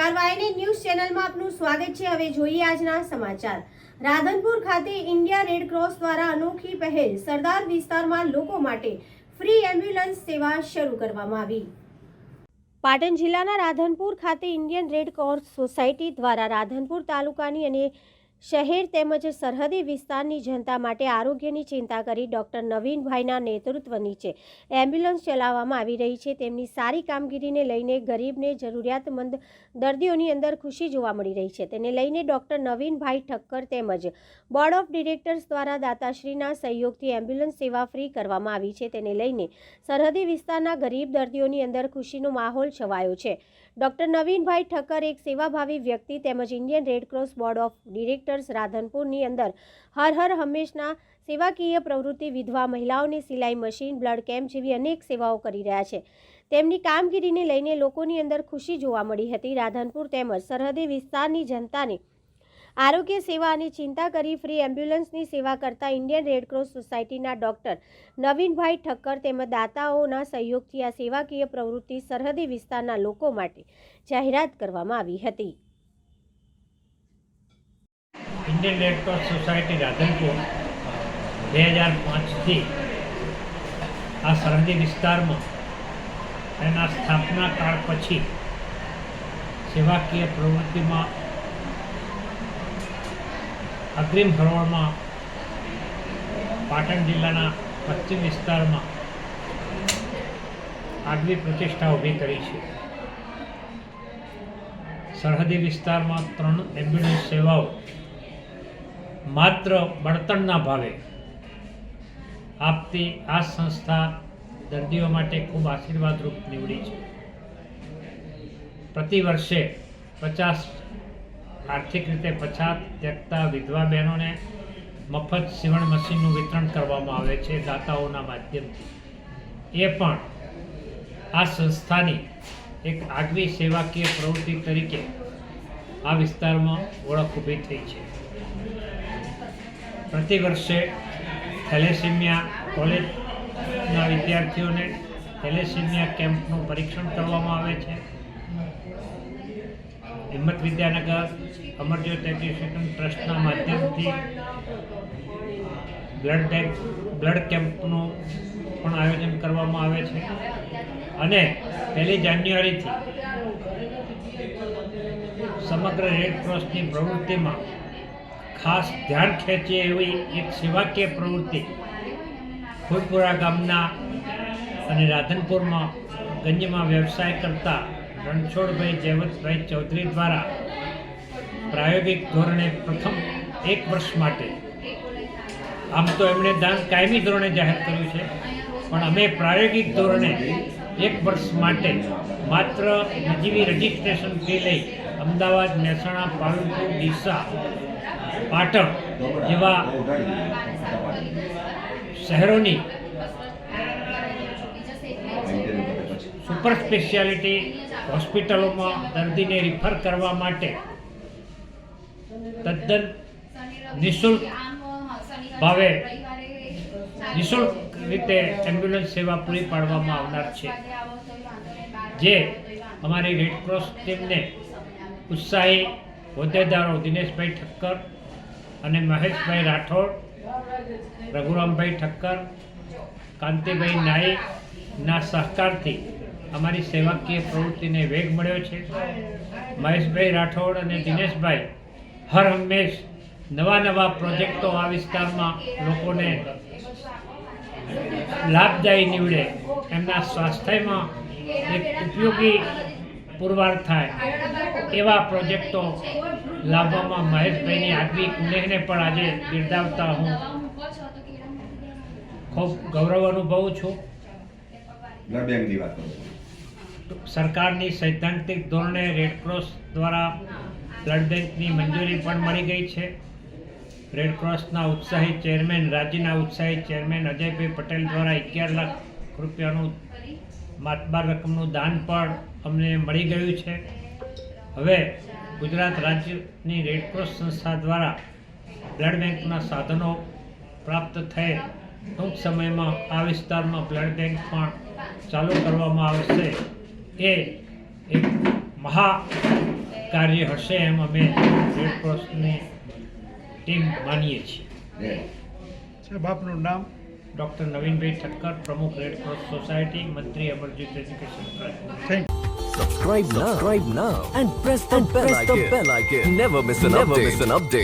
નમસ્કાર વાયને ન્યૂઝ ચેનલમાં આપનું સ્વાગત છે। હવે જોઈએ આજના સમાચાર। રાધનપુર ખાતે ઇન્ડિયા રેડ ક્રોસ દ્વારા અનોખી પહેલ સરદાર વિસ્તારમાં લોકો માટે ફ્રી એમ્બ્યુલન્સ સેવા શરૂ કરવામાં આવી। પાટણ જિલ્લાના રાધનપુર ખાતે ઇન્ડિયન રેડ ક્રોસ સોસાયટી દ્વારા રાધનપુર તાલુકાની અને શહેર તેમજ સરહદી વિસ્તારની જનતા માટે આરોગ્યની ચિંતા કરી ડોક્ટર નવીનભાઈના નેતૃત્વ નીચે એમ્બ્યુલન્સ ચલાવવામાં આવી રહી છે। તેમની સારી કામગીરીને લઈને ગરીબને જરૂરિયાતમંદ દર્દીઓની અંદર ખુશી જોવા મળી રહી છે। તેને લઈને ડોક્ટર નવીનભાઈ ઠક્કર તેમજ બોર્ડ ઓફ ડિરેક્ટર્સ દ્વારા દાતાશ્રીના સહયોગથી એમ્બ્યુલન્સ સેવા ફ્રી કરવામાં આવી છે। તેને લઈને સરહદી વિસ્તારના ગરીબ દર્દીઓની અંદર ખુશીનો માહોલ છવાયો છે। ડોક્ટર નવીનભાઈ ઠક્કર એક સેવાભાવી વ્યક્તિ તેમજ Indian Red Cross board of directors રાધનપુરની અંદર હર હર હંમેશના સેવાકીય પ્રવૃત્તિ વિધવા મહિલાઓને સિલાઈ મશીન બ્લડ કેમ્પ જેવી અનેક સેવાઓ કરી રહ્યા છે। તેમની કામગીરીને લઈને લોકોની અંદર ખુશી જોવા મળી હતી। રાધનપુર તેમજ સરહદી વિસ્તારની જનતાને આરોગ્ય સેવા અને ચિંતા કરી ફ્રી એમ્બ્યુલન્સની સેવા કરતા ઇન્ડિયન રેડ ક્રોસ સોસાયટીના ડોક્ટર નવીનભાઈ ઠક્કર તેમજ દાતાઓના સહયોગથી આ સેવાકીય પ્રવૃત્તિ સરહદી વિસ્તારના લોકો માટે જાહેરાત કરવામાં આવી હતી। Indian Red Cross Society Radhanpur 2005થી આ સરહદી વિસ્તારમાં એના સ્થાપના કાળ પછી સેવાકીય પ્રવૃત્તિમાં અગ્રીમ હરોળમાં પાટણ જિલ્લાના પશ્ચિમ વિસ્તારમાં આગવી પ્રતિષ્ઠા ઊભી કરી છે। સરહદી વિસ્તારમાં 3 એમ્બ્યુલન્સ સેવાઓ માત્ર બળતણના ભાવે આપતી આ સંસ્થા દર્દીઓ માટે ખૂબ આશીર્વાદરૂપ નીવડી છે। પ્રતિ વર્ષે 50 આર્થિક રીતે પછાત ત્યક્તા વિધવા બહેનોને મફત સીવણ મશીનનું વિતરણ કરવામાં આવે છે દાતાઓના માધ્યમથી। એ પણ આ સંસ્થાની એક આગવી સેવાકીય પ્રવૃત્તિ તરીકે આ વિસ્તારમાં ઓળખ ઊભી થઈ છે। પ્રતિ વર્ષે થેલેસીમિયા કોલેજના વિદ્યાર્થીઓને થેલેસીમિયા કેમ્પનું પરીક્ષણ કરવામાં આવે છે। હિંમત વિદ્યાનગર અમરજ્યોત એજ્યુકેશન ટ્રસ્ટના માધ્યમથી બ્લડ કેમ્પનું પણ આયોજન કરવામાં આવે છે અને 1 જાન્યુઆરીથી સમગ્ર રેડ ક્રોસની પ્રવૃત્તિમાં ખાસ ધ્યાન ખેંચે એવી એક સેવાકીય પ્રવૃત્તિ ફૂલપુરા ગામના અને રાધનપુરમાં ગંજમાં વ્યવસાય કરતા રણછોડભાઈ જયવંતભાઈ ચૌધરી દ્વારા પ્રાયોગિક ધોરણે પ્રથમ 1 વર્ષ માટે, આમ તો એમણે દાન કાયમી ધોરણે જાહેર કર્યું છે, પણ અમે પ્રાયોગિક ધોરણે 1 વર્ષ માટે માત્ર નજીવી રજિસ્ટ્રેશન ફી લઈ અમદાવાદ, મહેસાણા, પાલનપુર, ડીસા, પાટણ જેવા શહેરોની સુપર સ્પેશિયાલિટી હોસ્પિટલોમાં દર્દીને રિફર કરવા માટે તદ્દન નિઃશુલ્ક ભાવે નિઃશુલ્ક રીતે એમ્બ્યુલન્સ સેવા પૂરી પાડવામાં આવનાર છે। જે અમારી રેડ ક્રોસ ટીમને ઉત્સાહી હોદ્દેદારો દિનેશભાઈ ઠક્કર અને મહેશભાઈ રાઠોડ, રઘુરામભાઈ ઠક્કર, કાંતિભાઈ નાઈકના સહકારથી અમારી સેવાકીય પ્રવૃત્તિને વેગ મળ્યો છે। મહેશભાઈ રાઠોડ અને દિનેશભાઈ હર હંમેશ નવા પ્રોજેક્ટો આ વિસ્તારમાં લોકોને લાભદાયી નીવડે, એમના સ્વાસ્થ્યમાં એક ઉપયોગી પુરવાર થાય એવા પ્રોજેક્ટો લાવવામાં મહેશભાઈની આગવી કુનેહને પણ આજે બિરદાવતા હું ખૂબ ગૌરવ અનુભવું છું। સરકારની સૈદ્ધાંતિક ધોરણે રેડક્રોસ દ્વારા બ્લડ બેંકની મંજૂરી પણ મળી ગઈ છે। રેડક્રોસના ઉત્સાહી ચેરમેન, રાજ્યના ઉત્સાહી ચેરમેન અજયભાઈ પટેલ દ્વારા 11 લાખ રૂપિયાનું માતબાર રકમનું દાન પણ અમને મળી ગયું છે। હવે ગુજરાત રાજ્યની રેડક્રોસ સંસ્થા દ્વારા બ્લડ બેંકના સાધનો પ્રાપ્ત થયે ટૂંક સમયમાં આ વિસ્તારમાં બ્લડ બેંક પણ ચાલુ કરવામાં આવશે। એ એક મહા કાર્ય હશે એમ અમે રેડ ક્રોસની ટીમ માનીએ છીએ. સાહેબ આપનું નામ? ડૉક્ટર નવીનભાઈ ઠક્કર, પ્રમુખ રેડ ક્રોસ સોસાયટી, મંત્રી Amarjeet education trust. Thank Subscribe now and press the bell icon. Never miss an update.